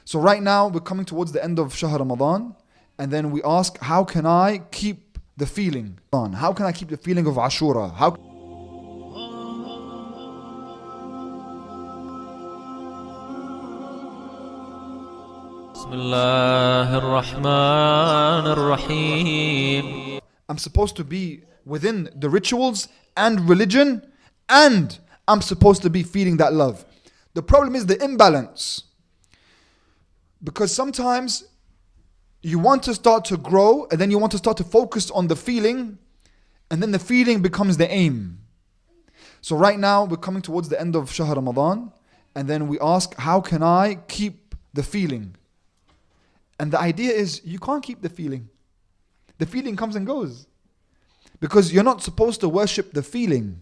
So right now we're coming towards the end of Shahr Ramadan, and then we ask, how can I keep the feeling? How can I keep the feeling of Ashura? Bismillahir Rahmanir Rahim. I'm supposed to be within the rituals and religion, and I'm supposed to be feeling that love. The problem is the imbalance. Because sometimes you want to start to grow, and then you want to start to focus on the feeling, and then the feeling becomes the aim. So right now we're coming towards the end of Shahr Ramadan, and then we ask, how can I keep the feeling? And the idea is, you can't keep the feeling. The feeling comes and goes. Because you're not supposed to worship the feeling.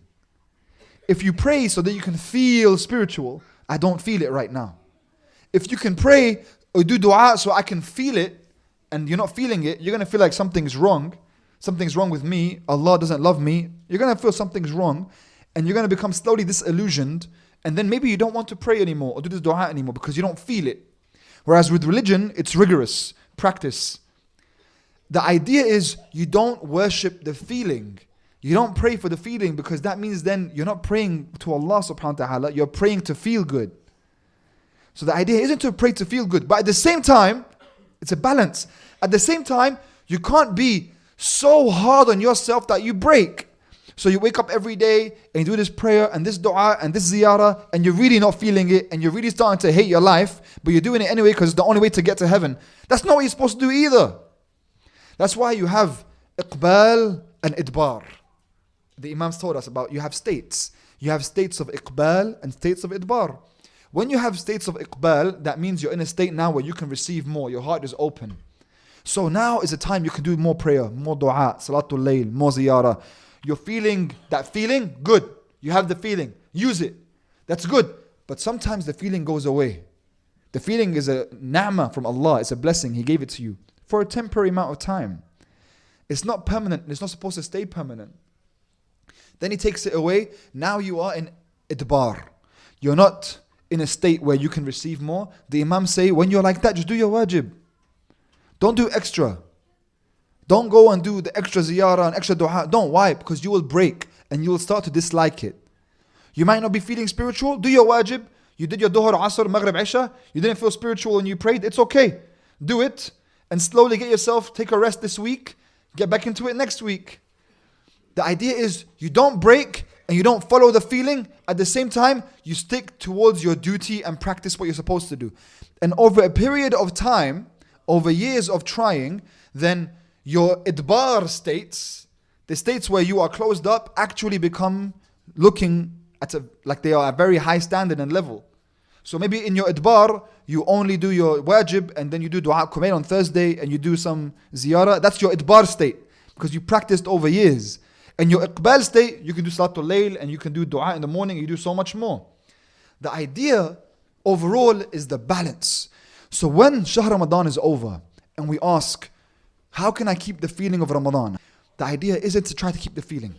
If you pray so that you can feel spiritual, I don't feel it right now. If you can pray or do dua so I can feel it, and you're not feeling it, you're going to feel like something's wrong. Something's wrong with me. Allah doesn't love me. You're going to feel something's wrong, and you're going to become slowly disillusioned, and then maybe you don't want to pray anymore or do this dua anymore because you don't feel it. Whereas with religion, it's rigorous practice. The idea is, you don't worship the feeling. You don't pray for the feeling, because that means then you're not praying to Allah subhanahu wa ta'ala, you're praying to feel good. So the idea isn't to pray to feel good, but at the same time, it's a balance. At the same time, you can't be so hard on yourself that you break. So you wake up every day and you do this prayer and this dua and this ziyarah, and you're really not feeling it, and you're really starting to hate your life, but you're doing it anyway because it's the only way to get to heaven. That's not what you're supposed to do either. That's why you have iqbal and idbar. The Imams told us about, you have states. You have states of iqbal and states of idbar. When you have states of iqbal, that means you're in a state now where you can receive more. Your heart is open. So now is a time you can do more prayer, more dua, salatul layl, more ziyarah. You're feeling that feeling, good. You have the feeling, use it. That's good. But sometimes the feeling goes away. The feeling is a ni'mah from Allah. It's a blessing. He gave it to you for a temporary amount of time. It's not permanent. It's not supposed to stay permanent. Then He takes it away. Now you are in idbar. You're not in a state where you can receive more. The Imams say, when you're like that, just do your wajib. Don't do extra. Don't go and do the extra ziyarah and extra dua. Don't. Why? Because you will break and you will start to dislike it. You might not be feeling spiritual. Do your wajib. You did your duhur, asr, maghrib, isha. You didn't feel spiritual when you prayed. It's okay. Do it and slowly get yourself, take a rest this week. Get back into it next week. The idea is, you don't break and you don't follow the feeling. At the same time, you stick towards your duty and practice what you're supposed to do. And over a period of time, over years of trying, then your idbar states, the states where you are closed up, actually become looking at like they are a very high standard and level. So maybe in your idbar, you only do your wajib, and then you do dua kumail on Thursday, and you do some ziyarah. That's your idbar state, because you practiced over years. And your iqbal state, you can do salatul layl, and you can do dua in the morning, you do so much more. The idea overall is the balance. So when Shahr Ramadan is over, and we ask, how can I keep the feeling of Ramadan? The idea isn't to try to keep the feeling.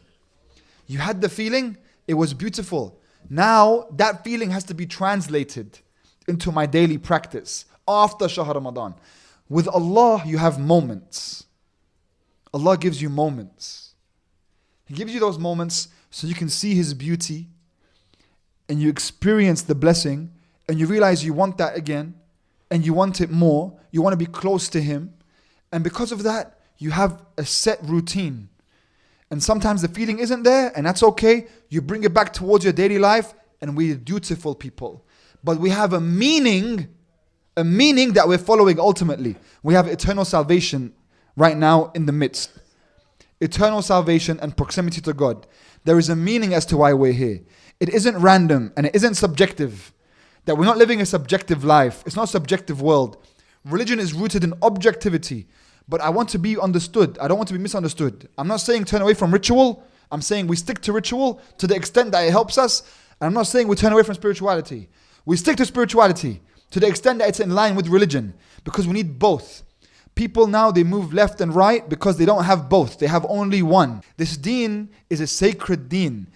You had the feeling, it was beautiful. Now that feeling has to be translated into my daily practice after Shahr Ramadan. With Allah, you have moments. Allah gives you moments. He gives you those moments so you can see His beauty, and you experience the blessing, and you realize you want that again, and you want it more. You want to be close to Him. And because of that, you have a set routine. And sometimes the feeling isn't there, and that's okay. You bring it back towards your daily life, and we're dutiful people. But we have a meaning that we're following ultimately. We have eternal salvation right now in the midst. Eternal salvation and proximity to God. There is a meaning as to why we're here. It isn't random, and it isn't subjective. That we're not living a subjective life. It's not a subjective world. Religion is rooted in objectivity. But I want to be understood. I don't want to be misunderstood. I'm not saying turn away from ritual. I'm saying we stick to ritual to the extent that it helps us. And I'm not saying we turn away from spirituality. We stick to spirituality to the extent that it's in line with religion, because we need both. People now, they move left and right because they don't have both. They have only one. This deen is a sacred deen.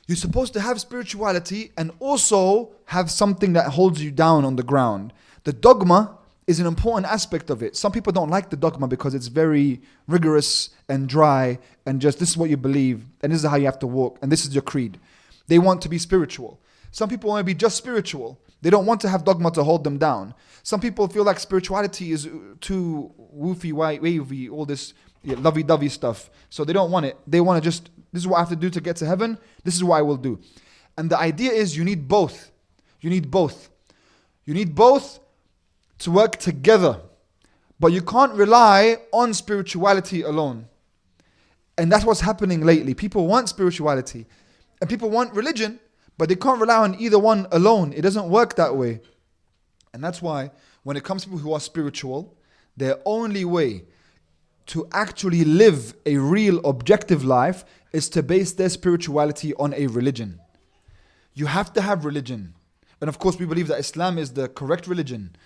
You're supposed to have spirituality and also have something that holds you down on the ground. The dogma is an important aspect of it. Some people don't like the dogma because it's very rigorous and dry and just this is what you believe and this is how you have to walk and this is your creed. They want to be spiritual. Some people want to be just spiritual. They don't want to have dogma to hold them down. Some people feel like spirituality is too woofy, wavy, all this lovey-dovey stuff. So they don't want it. They want to just, this is what I have to do to get to heaven. This is what I will do. And the idea is you need both. You need both. You need both to work together. But you can't rely on spirituality alone. And that's what's happening lately. People want spirituality. And people want religion. But they can't rely on either one alone. It doesn't work that way. And that's why when it comes to people who are spiritual, their only way to actually live a real objective life is to base their spirituality on a religion. You have to have religion. And of course we believe that Islam is the correct religion.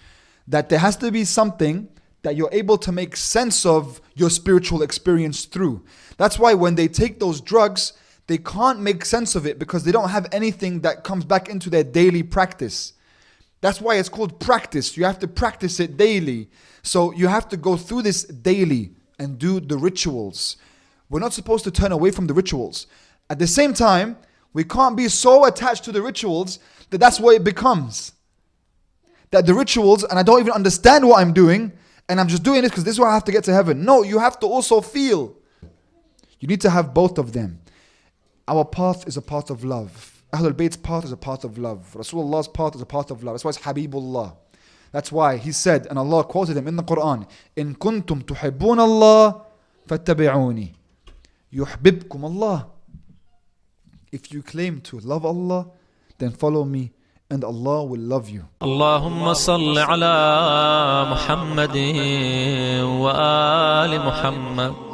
That there has to be something that you're able to make sense of your spiritual experience through. That's why when they take those drugs, they can't make sense of it because they don't have anything that comes back into their daily practice. That's why it's called practice. You have to practice it daily. So you have to go through this daily and do the rituals. We're not supposed to turn away from the rituals. At the same time, we can't be so attached to the rituals that that's what it becomes. That the rituals, and I don't even understand what I'm doing, and I'm just doing this because this is what I have to get to heaven. No, you have to also feel. You need to have both of them. Our path is a path of love. Ahlul Bayt's path is a path of love. Rasulullah's path is a path of love. That's why it's Habibullah. That's why he said, and Allah quoted him in the Qur'an, إِن كُنتُمْ تُحِبُّونَ اللَّهِ فَاتَّبِعُونِ يُحْبِبْكُمْ اللَّهِ. If you claim to love Allah, then follow me and Allah will love you. اللهم صل على محمد وآل محمد